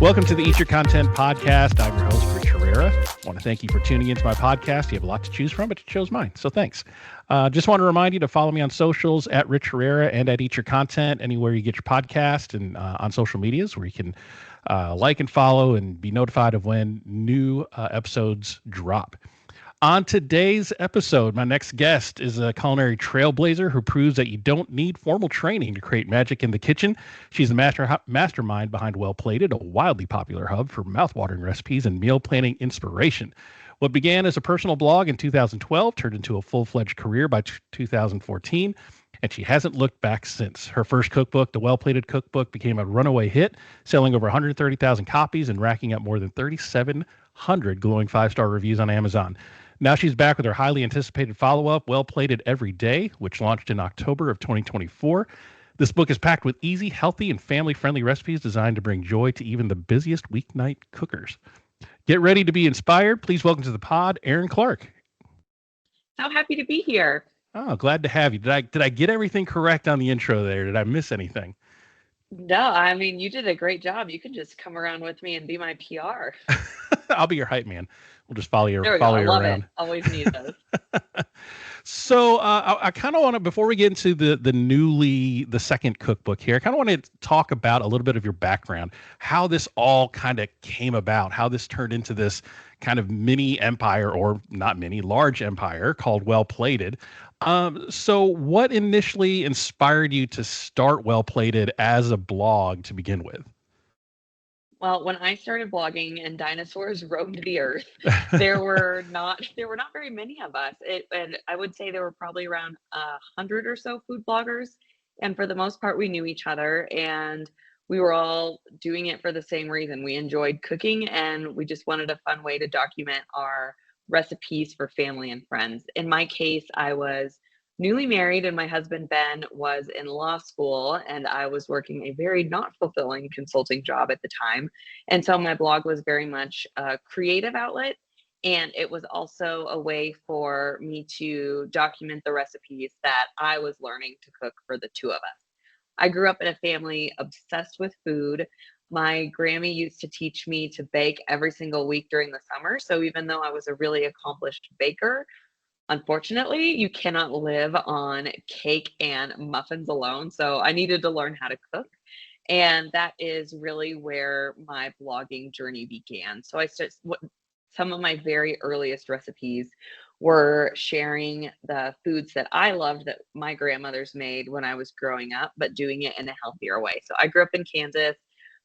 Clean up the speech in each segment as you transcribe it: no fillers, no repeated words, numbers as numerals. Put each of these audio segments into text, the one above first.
Welcome to the Eat Your Content podcast. I'm your host, Rich Herrera. I want to thank you for tuning into my podcast. You have a lot to choose from, but you chose mine, so thanks. Just want to remind you to follow me on socials at Rich Herrera and at Eat Your Content, anywhere you get your podcast, and on social medias where you can like and follow and be notified of when new episodes drop. On today's episode, my next guest is a culinary trailblazer who proves that you don't need formal training to create magic in the kitchen. She's the mastermind behind Well Plated, a wildly popular hub for mouthwatering recipes and meal planning inspiration. What began as a personal blog in 2012 turned into a full-fledged career by 2014, and she hasn't looked back since. Her first cookbook, the Well Plated Cookbook, became a runaway hit, selling over 130,000 copies and racking up more than 3,700 glowing 5-star reviews on Amazon. Now she's back with her highly anticipated follow-up, Well Plated Every Day, which launched in October of 2024. This book is packed with easy, healthy, and family-friendly recipes designed to bring joy to even the busiest weeknight cookers. Get ready to be inspired. Please welcome to the pod, Erin Clarke. So happy to be here. Oh, glad to have you. Did I get everything correct on the intro there? Did I miss anything? No, I mean, you did a great job. You can just come around with me and be my PR. I'll be your hype man. We'll just follow you I love around. It. Always need those. So I kind of want to, before we get into the second cookbook here, I kind of want to talk about a little bit of your background, how this all kind of came about, how this turned into this kind of mini empire, or not mini, large empire called Well Plated. So what initially inspired you to start Well Plated as a blog to begin with? Well, when I started blogging and dinosaurs roamed the earth, there were not very many of us. And I would say there were probably around 100 or so food bloggers. And for the most part, we knew each other and we were all doing it for the same reason. We enjoyed cooking and we just wanted a fun way to document our recipes for family and friends. In my case, I was newly married and my husband Ben was in law school and I was working a very not fulfilling consulting job at the time. And so my blog was very much a creative outlet, and it was also a way for me to document the recipes that I was learning to cook for the two of us. I grew up in a family obsessed with food. My Grammy used to teach me to bake every single week during the summer. So even though I was a really accomplished baker, unfortunately, you cannot live on cake and muffins alone. So I needed to learn how to cook. And that is really where my blogging journey began. So some of my very earliest recipes were sharing the foods that I loved that my grandmothers made when I was growing up, but doing it in a healthier way. So I grew up in Kansas,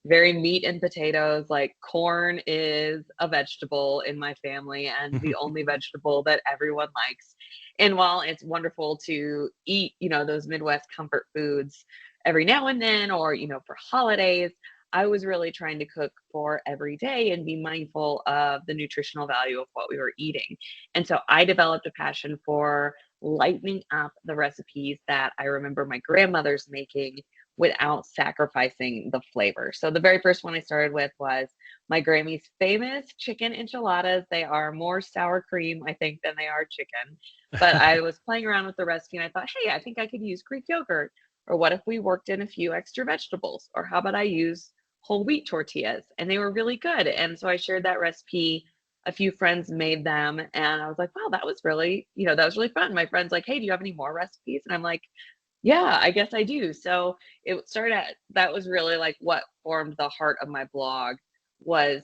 very meat and potatoes. Like, corn is a vegetable in my family and the only vegetable that everyone likes. And while it's wonderful to eat, those Midwest comfort foods every now and then, or, for holidays, I was really trying to cook for every day and be mindful of the nutritional value of what we were eating. And so I developed a passion for lightening up the recipes that I remember my grandmother's making without sacrificing the flavor. So the very first one I started with was my Grammy's famous chicken enchiladas. They are more sour cream, I think, than they are chicken. But I was playing around with the recipe and I thought, hey, I think I could use Greek yogurt. Or what if we worked in a few extra vegetables? Or how about I use whole wheat tortillas? And they were really good. And so I shared that recipe. A few friends made them and I was like, wow, that was really fun. My friend's like, hey, do you have any more recipes? And I'm like, yeah, I guess I do. So that was really like what formed the heart of my blog, was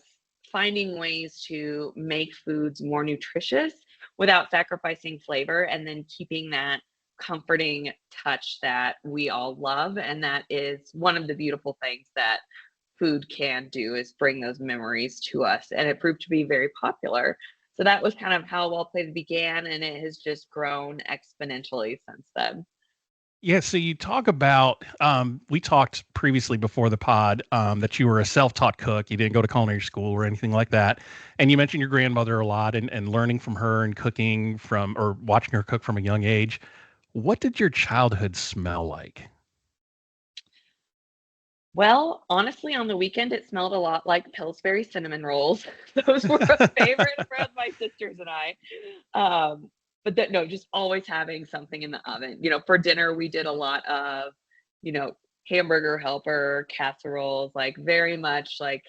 finding ways to make foods more nutritious without sacrificing flavor, and then keeping that comforting touch that we all love. And that is one of the beautiful things that food can do, is bring those memories to us. And it proved to be very popular. So that was kind of how Well Plated began, and it has just grown exponentially since then. Yeah, so you talk about, we talked previously before the pod, that you were a self-taught cook. You didn't go to culinary school or anything like that. And you mentioned your grandmother a lot, and learning from her and cooking or watching her cook from a young age. What did your childhood smell like? Well, honestly, on the weekend, it smelled a lot like Pillsbury cinnamon rolls. Those were a favorite for my sisters and I. But no, just always having something in the oven. For dinner, we did a lot of, hamburger helper, casseroles, like very much like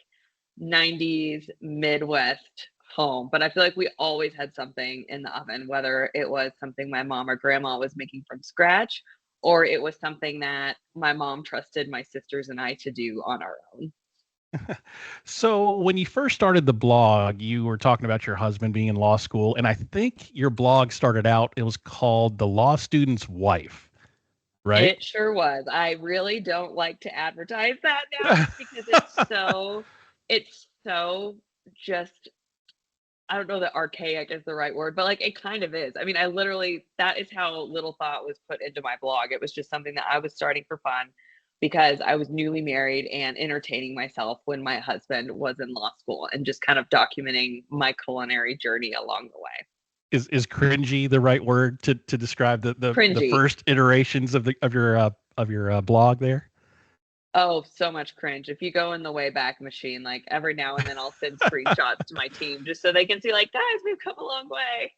90s Midwest home, but I feel like we always had something in the oven, whether it was something my mom or grandma was making from scratch, or it was something that my mom trusted my sisters and I to do on our own. So when you first started the blog, you were talking about your husband being in law school, and I think your blog started out, it was called The Law Student's Wife, right? It sure was. I really don't like to advertise that now because it's so just, I don't know that archaic is the right word, but like it kind of is. I mean, I literally, that is how little thought was put into my blog. It was just something that I was starting for fun because I was newly married and entertaining myself when my husband was in law school and just kind of documenting my culinary journey along the way. Is cringy the right word to describe the Cringy. first iterations of the of your blog there? Oh, so much cringe. If you go in the Wayback Machine, like every now and then I'll send screenshots to my team just so they can see, like, guys, we've come a long way.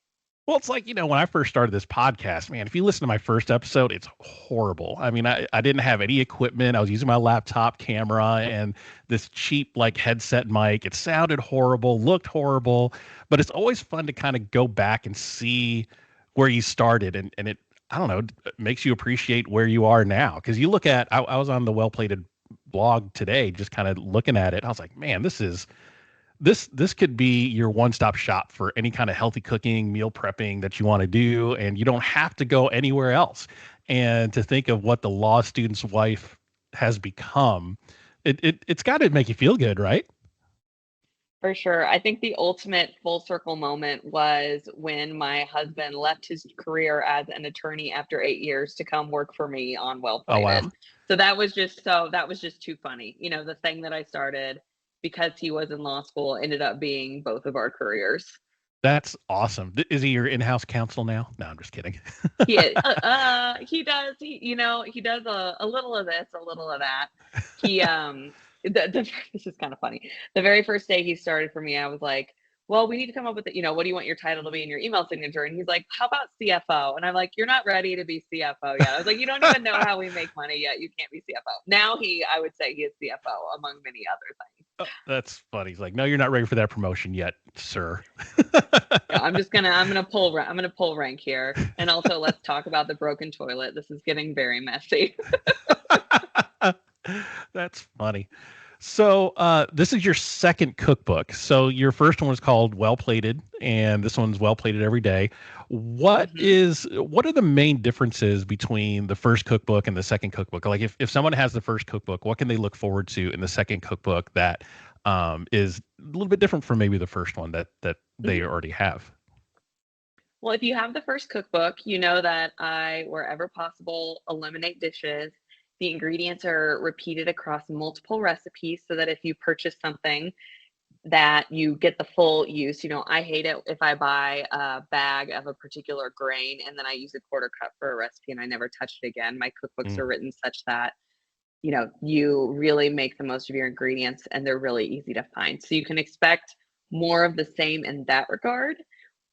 Well, it's like, when I first started this podcast, man, if you listen to my first episode, it's horrible. I mean, I didn't have any equipment. I was using my laptop camera and this cheap like headset mic. It sounded horrible, looked horrible, but it's always fun to kind of go back and see where you started and it, I don't know, it makes you appreciate where you are now. Cause you look at, I was on the Well Plated blog today, just kind of looking at it. I was like, man, this could be your one-stop shop for any kind of healthy cooking, meal prepping that you want to do, and you don't have to go anywhere else. And to think of what the law student's wife has become, it's got to make you feel good, right? For sure. I think the ultimate full circle moment was when my husband left his career as an attorney after 8 years to come work for me on Well Oh wow, Plated. So that was just too funny. You know, the thing that I started because he was in law school ended up being both of our careers. that's awesome. Is he your in-house counsel now? No, I'm just kidding. He does. He does a little of this, a little of that. He this is kind of funny. The very first day he started for me, I was like, "Well, we need to come up with what do you want your title to be in your email signature?" And he's like, "How about CFO?" And I'm like, "You're not ready to be CFO yet." I was like, "You don't even know how we make money yet. You can't be CFO." Now I would say he is CFO among many other things. That's funny. He's like, no, you're not ready for that promotion yet, sir. No, I'm gonna pull rank here. And also let's talk about the broken toilet. This is getting very messy. That's funny. So this is your second cookbook. So your first one was called Well Plated, and this one's Well Plated Every Day. Mhm. What are the main differences between the first cookbook and the second cookbook? Like if someone has the first cookbook, what can they look forward to in the second cookbook that is a little bit different from maybe the first one that they Mhm. already have? Well, if you have the first cookbook, you know that I, wherever possible, eliminate dishes. The ingredients are repeated across multiple recipes so that if you purchase something that you get the full use. I hate it if I buy a bag of a particular grain and then I use a quarter cup for a recipe and I never touch it again. My cookbooks Mm, are written such that you really make the most of your ingredients and they're really easy to find. So you can expect more of the same in that regard.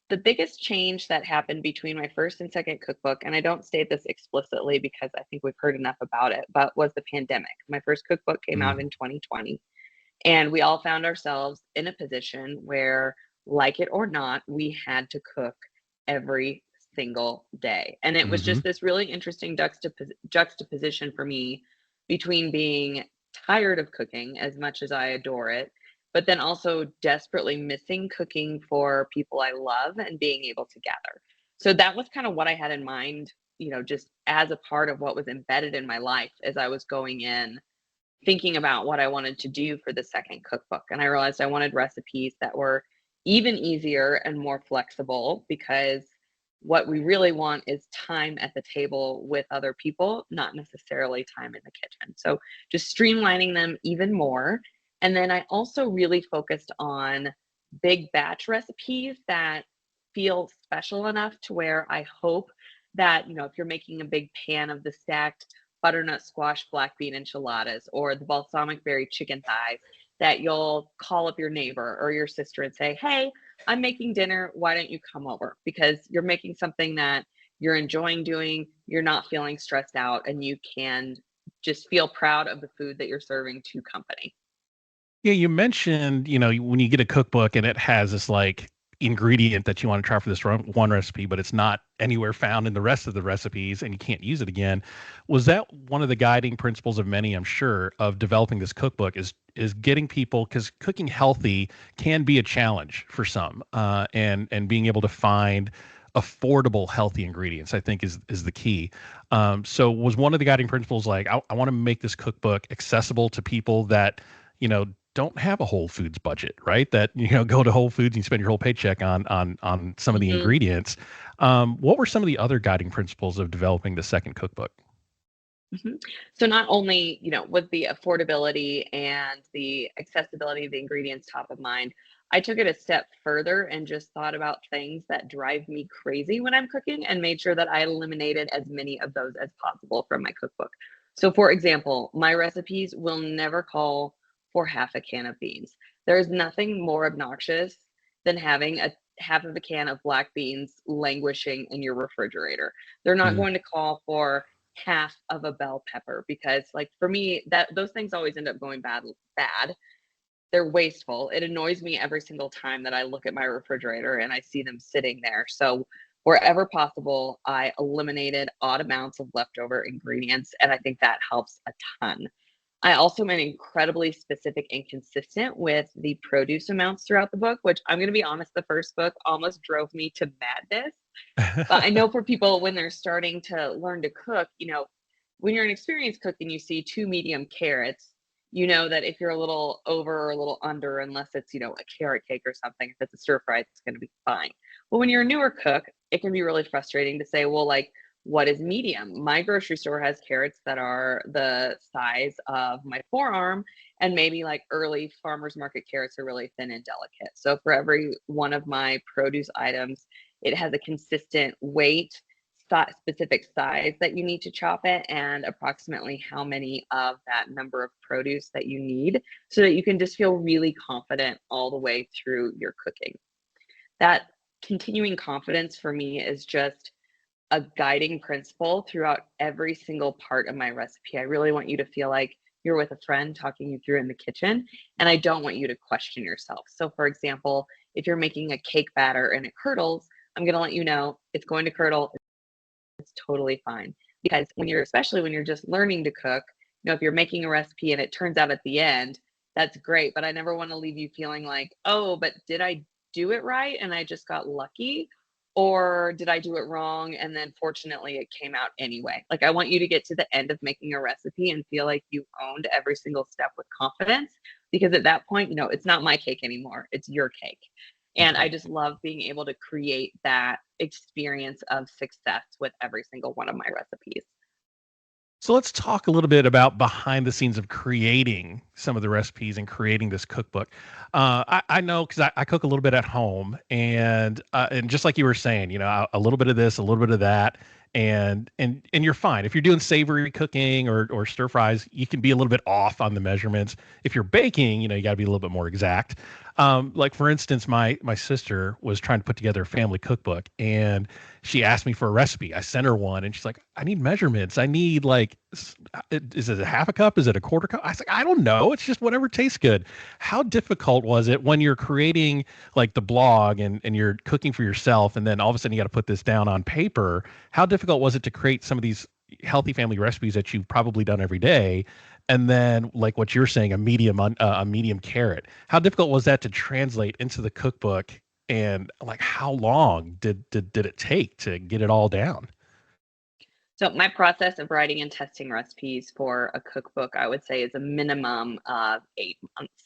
The biggest change that happened between my first and second cookbook, and I don't state this explicitly because I think we've heard enough about it, but was the pandemic. My first cookbook came out mm, in 2020, and we all found ourselves in a position where, like it or not, we had to cook every single day. And it was mm-hmm. just this really interesting juxtaposition for me between being tired of cooking as much as I adore it, but then also desperately missing cooking for people I love and being able to gather. So that was kind of what I had in mind, just as a part of what was embedded in my life as I was going in thinking about what I wanted to do for the second cookbook. And I realized I wanted recipes that were even easier and more flexible because what we really want is time at the table with other people, not necessarily time in the kitchen. So just streamlining them even more. And then I also really focused on big batch recipes that feel special enough to where I hope that, if you're making a big pan of the stacked butternut squash black bean enchiladas or the balsamic berry chicken thighs, that you'll call up your neighbor or your sister and say, "Hey, I'm making dinner. Why don't you come over?" Because you're making something that you're enjoying doing, you're not feeling stressed out, and you can just feel proud of the food that you're serving to company. Yeah, you mentioned, when you get a cookbook and it has this like ingredient that you want to try for this one recipe, but it's not anywhere found in the rest of the recipes and you can't use it again. Was that one of the guiding principles of many, I'm sure, of developing this cookbook is getting people, because cooking healthy can be a challenge for some, and being able to find affordable healthy ingredients, I think, is the key. So was one of the guiding principles like I want to make this cookbook accessible to people that you know don't have a Whole Foods budget, right? That go to Whole Foods and you spend your whole paycheck on some of the Mhm. ingredients. What were some of the other guiding principles of developing the second cookbook? Mhm. So not only, was the affordability and the accessibility of the ingredients top of mind, I took it a step further and just thought about things that drive me crazy when I'm cooking and made sure that I eliminated as many of those as possible from my cookbook. So for example, my recipes will never call for half a can of beans. There's nothing more obnoxious than having a half of a can of black beans languishing in your refrigerator. They're not Mm, going to call for half of a bell pepper because like for me that those things always end up going bad. They're wasteful. It annoys me every single time that I look at my refrigerator and I see them sitting there. So wherever possible, I eliminated odd amounts of leftover ingredients and I think that helps a ton. I also am incredibly specific and consistent with the produce amounts throughout the book, which I'm going to be honest, the first book almost drove me to madness. But I know for people when they're starting to learn to cook, when you're an experienced cook and you see 2 medium carrots, you know that if you're a little over or a little under, unless it's, a carrot cake or something, if it's a stir fry, it's gonna be fine. But when you're a newer cook, it can be really frustrating to say, well, like, what is medium? My grocery store has carrots that are the size of my forearm, and maybe like early farmers market carrots are really thin and delicate. So for every one of my produce items, it has a consistent weight, specific size that you need to chop it, and approximately how many of that number of produce that you need so that you can just feel really confident all the way through your cooking. That continuing confidence for me is just a guiding principle throughout every single part of my recipe. I really want you to feel like you're with a friend talking you through in the kitchen, and I don't want you to question yourself. So, for example, if you're making a cake batter and it curdles, I'm going to let you know it's going to curdle. It's totally fine. Because especially when you're just learning to cook, if you're making a recipe and it turns out at the end, that's great. But I never want to leave you feeling like, oh, but did I do it right and I just got lucky? Or did I do it wrong? And then fortunately it came out anyway. Like I want you to get to the end of making a recipe and feel like you owned every single step with confidence. Because at that point, it's not my cake anymore. It's your cake. And I right. just love being able to create that experience of success with every single one of my recipes. So let's talk a little bit about behind the scenes of creating some of the recipes and creating this cookbook. I know because I cook a little bit at home, and just like you were saying, a little bit of this, a little bit of that, and you're fine if you're doing savory cooking or stir fries. You can be a little bit off on the measurements. If you're baking, you got to be a little bit more exact. Like for instance, my sister was trying to put together a family cookbook, and she asked me for a recipe. I sent her one and she's like, I need measurements. I need like, is it a half a cup? Is it a quarter cup? I was like, I don't know. It's just whatever tastes good. How difficult was it when you're creating like the blog and you're cooking for yourself and then all of a sudden you got to put this down on paper? How difficult was it to create some of these healthy family recipes that you've probably done every day? And then like what you're saying, a medium carrot. How difficult was that to translate into the cookbook, and like how long did it take to get it all down? So my process of writing and testing recipes for a cookbook, I would say, is a minimum of 8 months.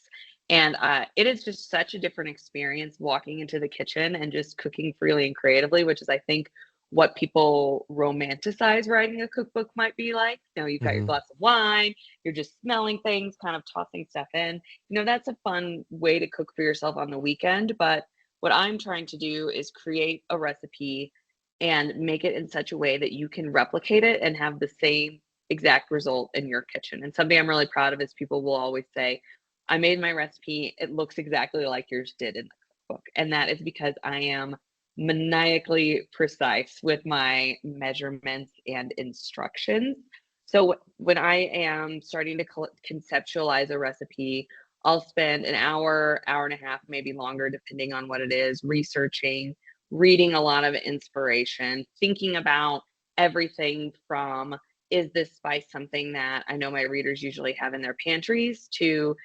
And it is just such a different experience walking into the kitchen and just cooking freely and creatively, which is, I think, what people romanticize writing a cookbook might be like. You've got your Mhm. glass of wine, you're just smelling things, kind of tossing stuff in. That's a fun way to cook for yourself on the weekend. But what I'm trying to do is create a recipe and make it in such a way that you can replicate it and have the same exact result in your kitchen. And something I'm really proud of is people will always say, I made my recipe, it looks exactly like yours did in the cookbook. And that is because I am maniacally precise with my measurements and instructions. So when I am starting to conceptualize a recipe, I'll spend an hour, hour and a half, maybe longer, depending on what it is, researching, reading a lot of inspiration, thinking about everything from, is this spice something that I know my readers usually have in their pantries, to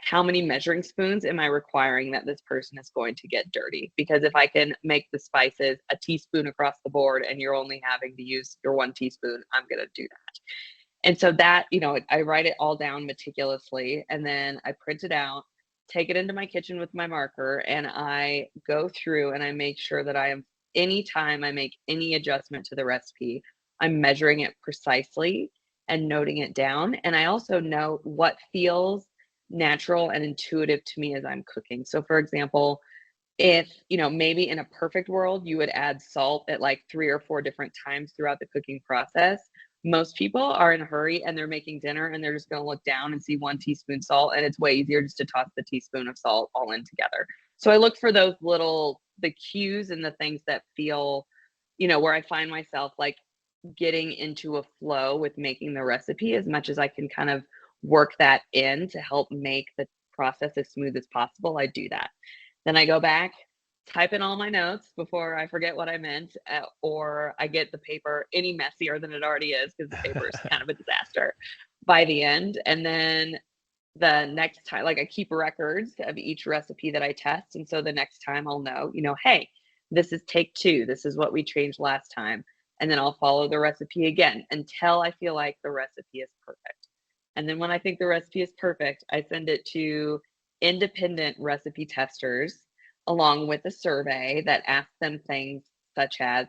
how many measuring spoons am I requiring that this person is going to get dirty? Because if I can make the spices a teaspoon across the board and you're only having to use your 1 teaspoon, I'm going to do that. And so that, I write it all down meticulously, and then I print it out, take it into my kitchen with my marker, and I go through and I make sure that anytime I make any adjustment to the recipe, I'm measuring it precisely and noting it down. And I also know what feels natural and intuitive to me as I'm cooking. So for example, if, maybe in a perfect world, you would add salt at like 3 or 4 different times throughout the cooking process. Most people are in a hurry and they're making dinner and they're just going to look down and see 1 teaspoon salt. And it's way easier just to toss the teaspoon of salt all in together. So I look for the cues and the things that feel, where I find myself like getting into a flow with making the recipe as much as I can kind of work that in to help make the process as smooth as possible. I do that. Then I go back, type in all my notes before I forget what I meant, or I get the paper any messier than it already is because the paper is kind of a disaster by the end. And then the next time, like I keep records of each recipe that I test. And so the next time I'll know, hey, this is take 2. This is what we changed last time. And then I'll follow the recipe again until I feel like the recipe is perfect. And then when I think the recipe is perfect, I send it to independent recipe testers along with a survey that asks them things such as,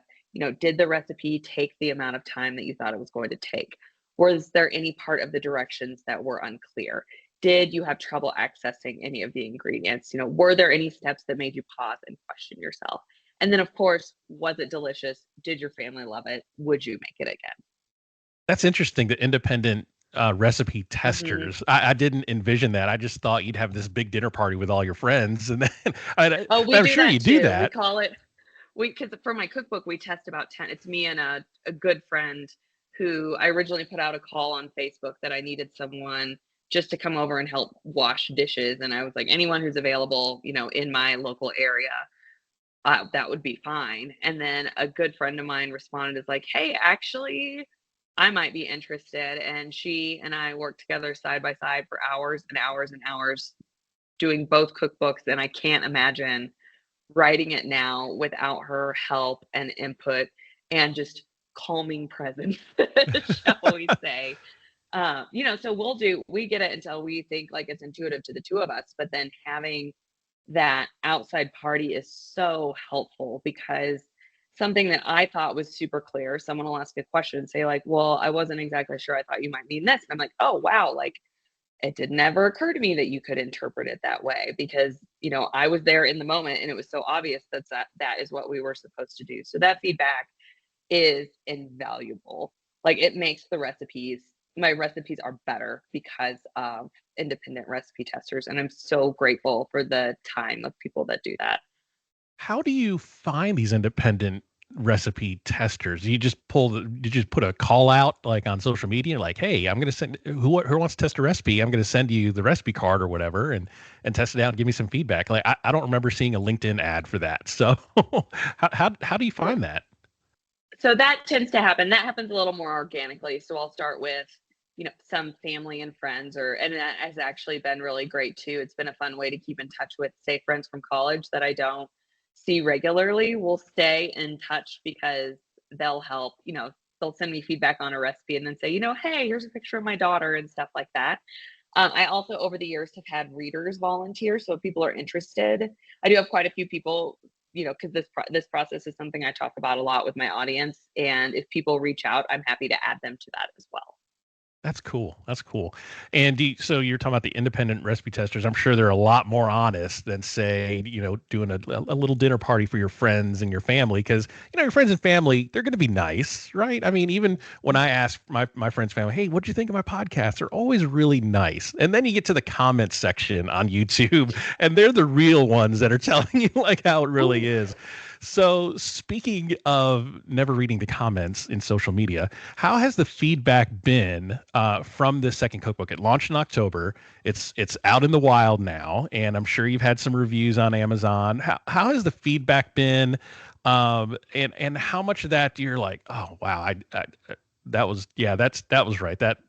did the recipe take the amount of time that you thought it was going to take? Was there any part of the directions that were unclear? Did you have trouble accessing any of the ingredients? Were there any steps that made you pause and question yourself? And then, of course, was it delicious? Did your family love it? Would you make it again? That's interesting. The independent recipe testers. I didn't envision that. I just thought you'd have this big dinner party with all your friends, and then I'm sure you do that. We call it because for my cookbook we test about 10. It's me and a good friend who I originally put out a call on Facebook that I needed someone just to come over and help wash dishes, and I was like, anyone who's available, in my local area. That would be fine. And then a good friend of mine responded as like, hey, actually, I might be interested. And she and I worked together side by side for hours and hours and hours doing both cookbooks. And I can't imagine writing it now without her help and input and just calming presence, shall we say. So we get it until we think like it's intuitive to the two of us, but then having that outside party is so helpful, because something that I thought was super clear, someone will ask a question and say like, well, I wasn't exactly sure. I thought you might mean this. And I'm like, oh, wow. Like it did never occur to me that you could interpret it that way, because, I was there in the moment and it was so obvious that is what we were supposed to do. So that feedback is invaluable. Like it makes my recipes are better because of independent recipe testers. And I'm so grateful for the time of people that do that. How do you find these independent recipe testers? You just put a call out like on social media, like, hey, I'm going to send who wants to test a recipe. I'm going to send you the recipe card or whatever, and test it out and give me some feedback. Like, I don't remember seeing a LinkedIn ad for that. So how do you find that? So that tends to happen. That happens a little more organically. So I'll start with, some family and friends, and that has actually been really great too. It's been a fun way to keep in touch with, say, friends from college that I don't see regularly. Will stay in touch because they'll help, they'll send me feedback on a recipe and then say, hey, here's a picture of my daughter and stuff like that. I also, over the years, have had readers volunteer. So if people are interested, I do have quite a few people, because this process is something I talk about a lot with my audience. And if people reach out, I'm happy to add them to that as well. That's cool. That's cool. And so you're talking about the independent recipe testers. I'm sure they're a lot more honest than, say, doing a little dinner party for your friends and your family, because, your friends and family, they're going to be nice, right? I mean, even when I ask my friends' family, hey, what'd you think of my podcast? They're always really nice. And then you get to the comment section on YouTube and they're the real ones that are telling you like how it really is. So, speaking of never reading the comments in social media, how has the feedback been from this second cookbook? It launched in October. It's out in the wild now, and I'm sure you've had some reviews on Amazon. How has the feedback been? And how much of that you're like, oh wow, that was that was right. That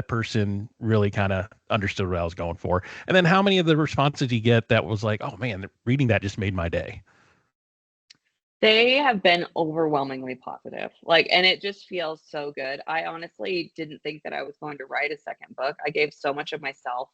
person really kind of understood what I was going for. And then how many of the responses you get that was like, oh man, reading that just made my day. They have been overwhelmingly positive. Like, and it just feels so good. I honestly didn't think that I was going to write a second book. I gave so much of myself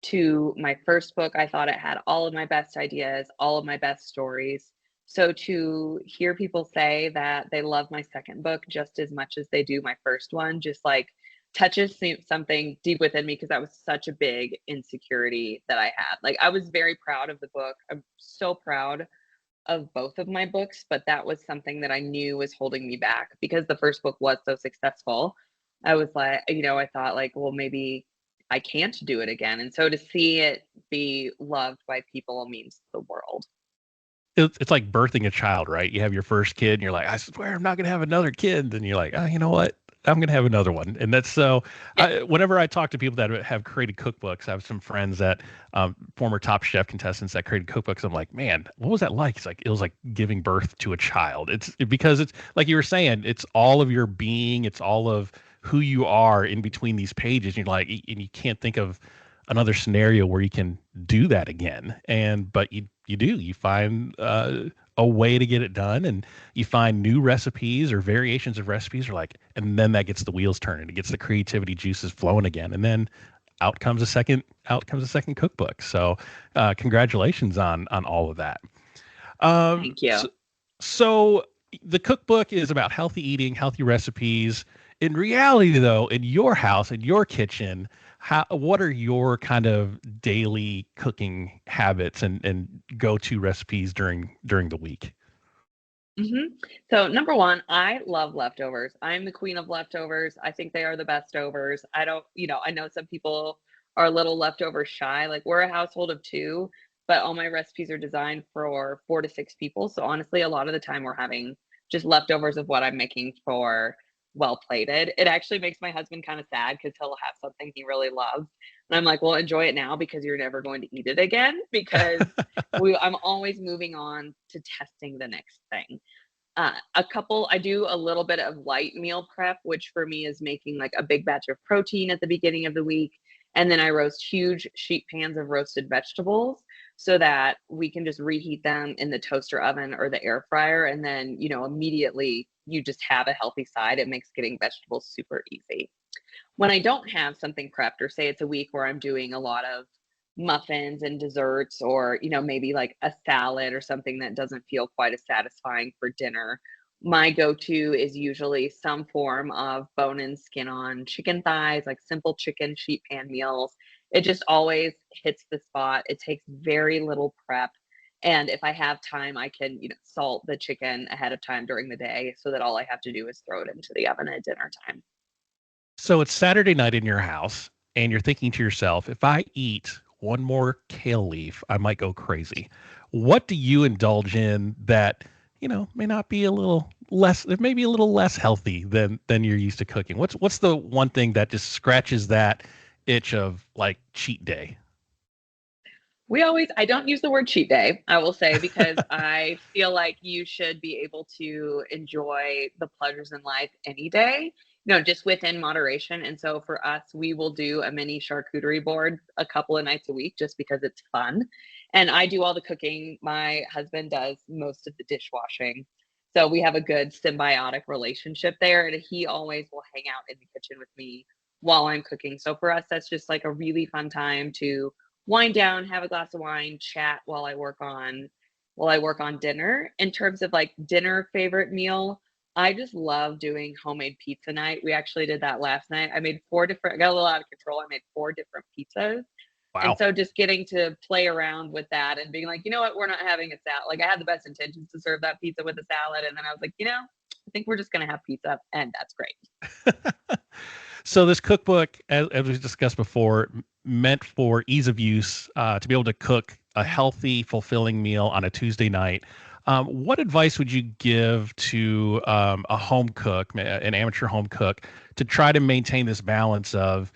to my first book. I thought it had all of my best ideas, all of my best stories. So to hear people say that they love my second book just as much as they do my first one, just like touches something deep within me, because that was such a big insecurity that I had. Like, I was very proud of the book. I'm so proud of both of my books, but that was something that I knew was holding me back because the first book was so successful. I was like, I thought like, well, maybe I can't do it again. And so to see it be loved by people means the world. It's like birthing a child, right? You have your first kid and you're like, I swear I'm not going to have another kid. Then you're like, oh, you know what? I'm going to have another one. And that's so, Yeah. whenever I talk to people that have created cookbooks, I have some friends that, former Top Chef contestants that created cookbooks. I'm like, man, what was that like? It's like, it was like giving birth to a child. Because it's like you were saying, it's all of your being, it's all of who you are in between these pages. And you're like, and you can't think of another scenario where you can do that again. But you find a way to get it done, and you find new recipes or variations of recipes, or like, and then that gets the wheels turning. It gets the creativity juices flowing again, and then out comes a second cookbook. So, congratulations on all of that. Thank you. So the cookbook is about healthy eating, healthy recipes. In reality, though, in your house, in your kitchen, what are your kind of daily cooking habits and go-to recipes during the week? hmm So number one, I love leftovers. I'm the queen of leftovers. I think they are the best overs. I don't, I know some people are a little leftover shy. Like, we're a household of two, but all my recipes are designed for 4 to 6 people. So honestly, a lot of the time we're having just leftovers of what I'm making for well plated. It actually makes my husband kind of sad because he'll have something he really loves. And I'm like, well, enjoy it now because you're never going to eat it again, because I'm always moving on to testing the next thing. I do a little bit of light meal prep, which for me is making like a big batch of protein at the beginning of the week. And then I roast huge sheet pans of roasted vegetables so that we can just reheat them in the toaster oven or the air fryer. And then, immediately you just have a healthy side. It makes getting vegetables super easy. When I don't have something prepped, or say it's a week where I'm doing a lot of muffins and desserts, or maybe like a salad or something that doesn't feel quite as satisfying for dinner, my go-to is usually some form of bone and skin on chicken thighs, like simple chicken sheet pan meals. It just always hits the spot. It takes very little prep, and if I have time, I can salt the chicken ahead of time during the day so that all I have to do is throw it into the oven at dinner time. So it's Saturday night in your house, and you're thinking to yourself, if I eat one more kale leaf, I might go crazy. What do you indulge in that, may not be a little less, it may be a little less healthy than you're used to cooking? What's the one thing that just scratches that itch of like cheat day? I don't use the word cheat day, I will say, because I feel like you should be able to enjoy the pleasures in life any day, just within moderation. And so for us, we will do a mini charcuterie board a couple of nights a week just because it's fun. And I do all the cooking. My husband does most of the dishwashing. So we have a good symbiotic relationship there. And he always will hang out in the kitchen with me while I'm cooking. So for us, that's just like a really fun time to wind down, have a glass of wine, chat while I work on dinner. In terms of like dinner favorite meal, I just love doing homemade pizza night. We actually did that last night. I got a little out of control. I made 4 different pizzas. And Wow. so just getting to play around with that and being like, you know what, we're not having a salad. Like, I had the best intentions to serve that pizza with a salad. And then I was like, I think we're just going to have pizza. And that's great. So this cookbook, as we discussed before, meant for ease of use, to be able to cook a healthy, fulfilling meal on a Tuesday night. What advice would you give to a home cook, an amateur home cook, to try to maintain this balance of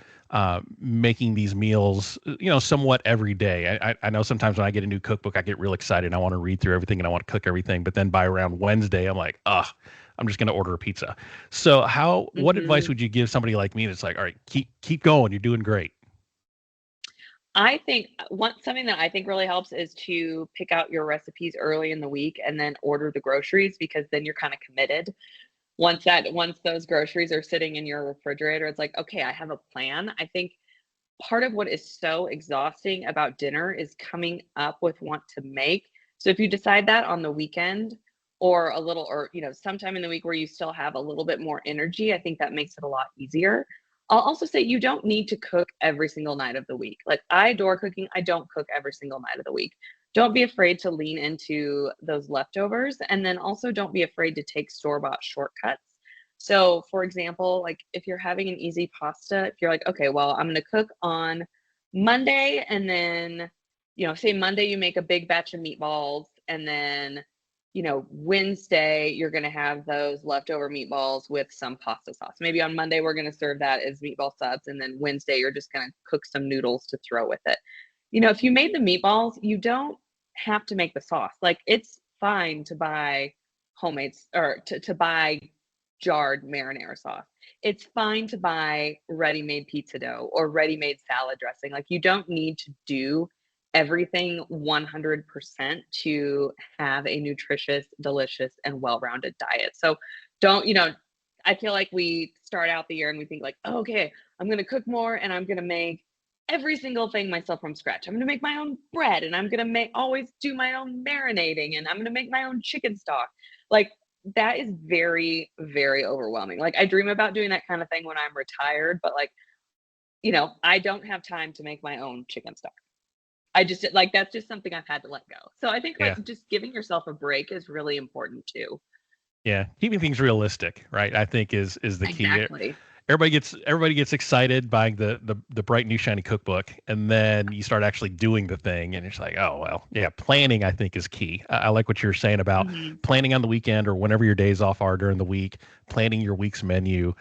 making these meals, somewhat every day? I know sometimes when I get a new cookbook, I get real excited and I want to read through everything and I want to cook everything. But then by around Wednesday, I'm like, I'm just going to order a pizza. So what advice Mhm. would you give somebody like me that's like, all right, keep going. You're doing great. I think something that I think really helps is to pick out your recipes early in the week and then order the groceries, because then you're kind of committed. Once those groceries are sitting in your refrigerator, it's like, okay, I have a plan. I think part of what is so exhausting about dinner is coming up with what to make. So if you decide that on the weekend, or sometime in the week where you still have a little bit more energy, I think that makes it a lot easier. I'll also say you don't need to cook every single night of the week. Like, I adore cooking. I don't cook every single night of the week. Don't be afraid to lean into those leftovers, and then also don't be afraid to take store-bought shortcuts. So, for example, like, if you're having an easy pasta, if you're like, okay, well, I'm going to cook on Monday, and then, say Monday you make a big batch of meatballs, and then, Wednesday you're going to have those leftover meatballs with some pasta sauce. Maybe on Monday we're going to serve that as meatball subs, and then Wednesday you're just going to cook some noodles to throw with it. If you made the meatballs, you don't have to make the sauce. Like, it's fine to buy homemade, or to buy jarred marinara sauce. It's fine to buy ready-made pizza dough or ready-made salad dressing. Like, you don't need to do everything 100% to have a nutritious, delicious, and well-rounded diet. So don't, I feel like we start out the year and we think like, oh, okay, I'm going to cook more and I'm going to make every single thing myself from scratch. I'm going to make my own bread, and I'm going to always do my own marinating, and I'm going to make my own chicken stock. Like, that is very, very overwhelming. Like, I dream about doing that kind of thing when I'm retired, but like, I don't have time to make my own chicken stock. I just like, that's just something I've had to let go. So I think like Yeah. just giving yourself a break is really important too. Yeah. Keeping things realistic, right? I think is the key. Exactly. Everybody gets excited buying the bright new shiny cookbook, and then you start actually doing the thing, and it's like, oh well, yeah. Planning, I think, is key. I like what you're saying about Mhm. planning on the weekend or whenever your days off are during the week, planning your week's menu,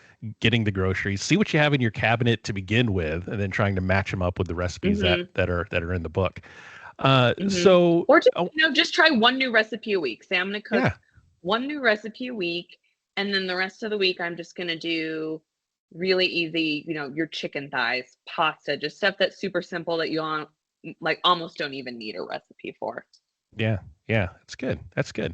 getting the groceries, see what you have in your cabinet to begin with, and then trying to match them up with the recipes that Mhm. that are in the book. Mhm. So, Or just, oh, just try one new recipe a week. Say I'm going to cook yeah. one new recipe a week, and then the rest of the week I'm just going to do really easy, your chicken thighs, pasta, just stuff that's super simple that like almost don't even need a recipe for. Yeah, yeah, that's good. That's good.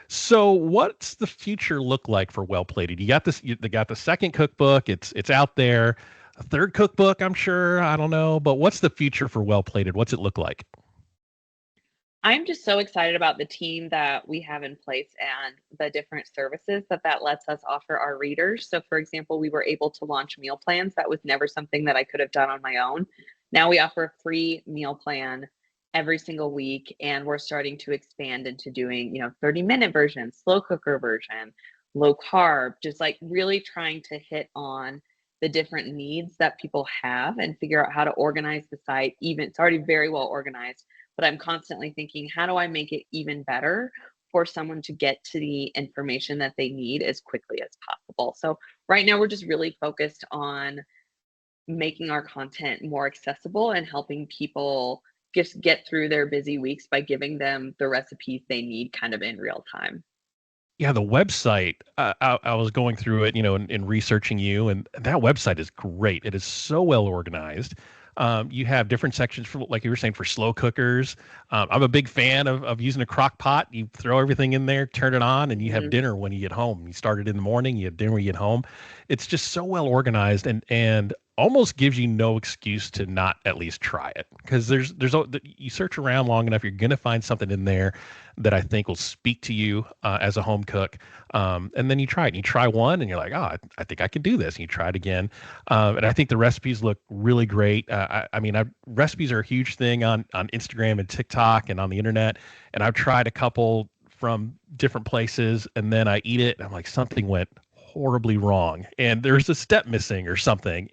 So, what's the future look like for Well Plated? You got this. They got the second cookbook. It's out there. A third cookbook, I'm sure. I don't know, but what's the future for Well Plated? What's it look like? I'm just so excited about the team that we have in place and the different services that lets us offer our readers. So, for example, we were able to launch meal plans. That was never something that I could have done on my own. Now we offer a free meal plan every single week, and we're starting to expand into doing, 30-minute version, slow cooker version, low carb, just like really trying to hit on the different needs that people have and figure out how to organize the site. Even it's already very well organized, but I'm constantly thinking, how do I make it even better for someone to get to the information that they need as quickly as possible? So right now we're just really focused on making our content more accessible and helping people just get through their busy weeks by giving them the recipes they need kind of in real time. Yeah, the website. I was going through it, in researching you, and that website is great. It is so well organized. You have different sections for, like you were saying, for slow cookers. I'm a big fan of using a crock pot. You throw everything in there, turn it on, and you have Mhm. dinner when you get home. You start it in the morning, you have dinner when you get home. It's just so well organized, and almost gives you no excuse to not at least try it, because you search around long enough, you're gonna find something in there that I think will speak to you as a home cook. And then you try it. And you try one, and you're like, oh, I think I can do this. And you try it again, and I think the recipes look really great. Recipes are a huge thing on Instagram and TikTok and on the internet. And I've tried a couple from different places, and then I eat it, and I'm like, something went horribly wrong and there's a step missing or something.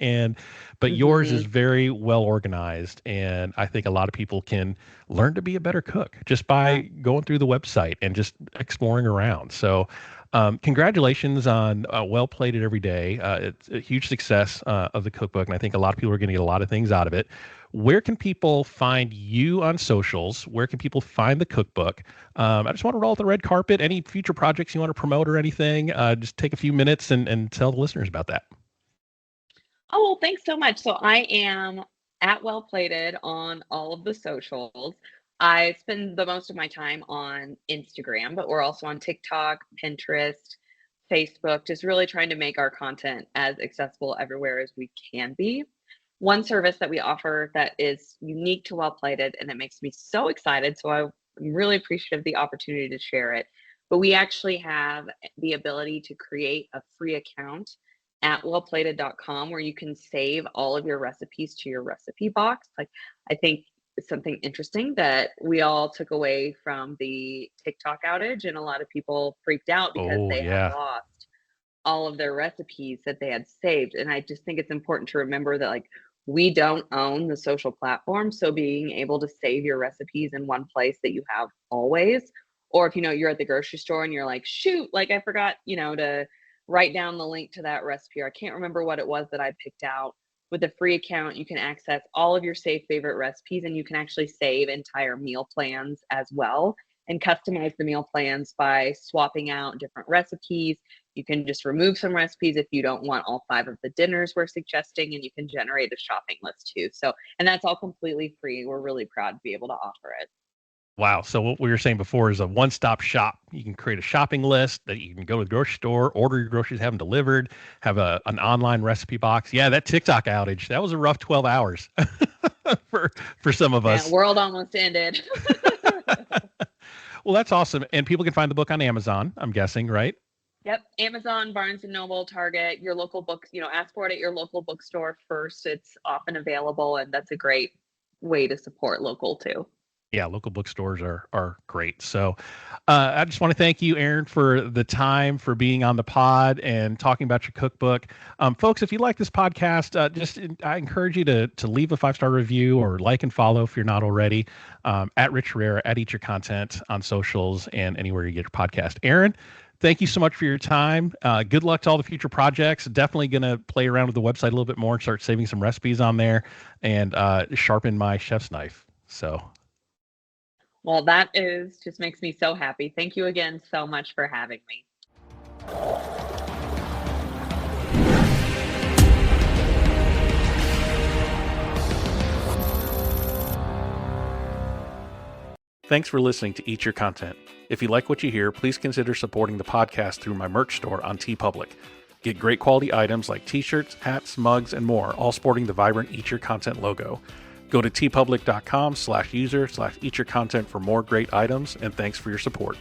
But yours is very well organized. And I think a lot of people can learn to be a better cook just by going through the website and just exploring around. So congratulations on Well Plated Every Day. It's a huge success of the cookbook. And I think a lot of people are going to get a lot of things out of it. Where can people find you on socials? Where can people find the cookbook? I just want to roll the red carpet. Any future projects you want to promote or anything? Just take a few minutes and tell the listeners about that. Oh, well, thanks so much. So I am at Well Plated on all of the socials. I spend the most of my time on Instagram, but we're also on TikTok, Pinterest, Facebook, just really trying to make our content as accessible everywhere as we can be. One service that we offer that is unique to Well Plated and that makes me so excited, so I'm really appreciative of the opportunity to share it, but we actually have the ability to create a free account at wellplated.com where you can save all of your recipes to your recipe box. Like, I think it's something interesting that we all took away from the TikTok outage, and a lot of people freaked out because Oh, they had yeah. lost all of their recipes that they had saved. And I just think it's important to remember that, like, we don't own the social platform. So being able to save your recipes in one place that you have always, or if you're at the grocery store and you're like, shoot, like I forgot, to write down the link to that recipe, or I can't remember what it was that I picked out. With a free account, you can access all of your saved favorite recipes, and you can actually save entire meal plans as well and customize the meal plans by swapping out different recipes. You can just remove some recipes if you don't want all 5 of the dinners we're suggesting, and you can generate a shopping list too. So, and that's all completely free. We're really proud to be able to offer it. Wow. So what we were saying before is a one-stop shop. You can create a shopping list that you can go to the grocery store, order your groceries, have them delivered, have an online recipe box. Yeah, that TikTok outage, that was a rough 12 hours for some of us. Yeah, world almost ended. Well, that's awesome. And people can find the book on Amazon, I'm guessing, right? Yep. Amazon, Barnes and Noble, Target, your local books, ask for it at your local bookstore first. It's often available, and that's a great way to support local too. Yeah, local bookstores are great. So I just want to thank you, Erin, for the time, for being on the pod and talking about your cookbook. Folks, if you like this podcast, I encourage you to leave a 5-star review or like and follow if you're not already, at Rich Herrera, at Eat Your Content on socials and anywhere you get your podcast. Erin, thank you so much for your time. Good luck to all the future projects. Definitely going to play around with the website a little bit more and start saving some recipes on there and sharpen my chef's knife. So. Well, that just makes me so happy. Thank you again so much for having me. Thanks for listening to Eat Your Content. If you like what you hear, please consider supporting the podcast through my merch store on TeePublic. Get great quality items like t-shirts, hats, mugs, and more, all sporting the vibrant Eat Your Content logo. Go to teepublic.com/user/eatyourcontent for more great items, and thanks for your support.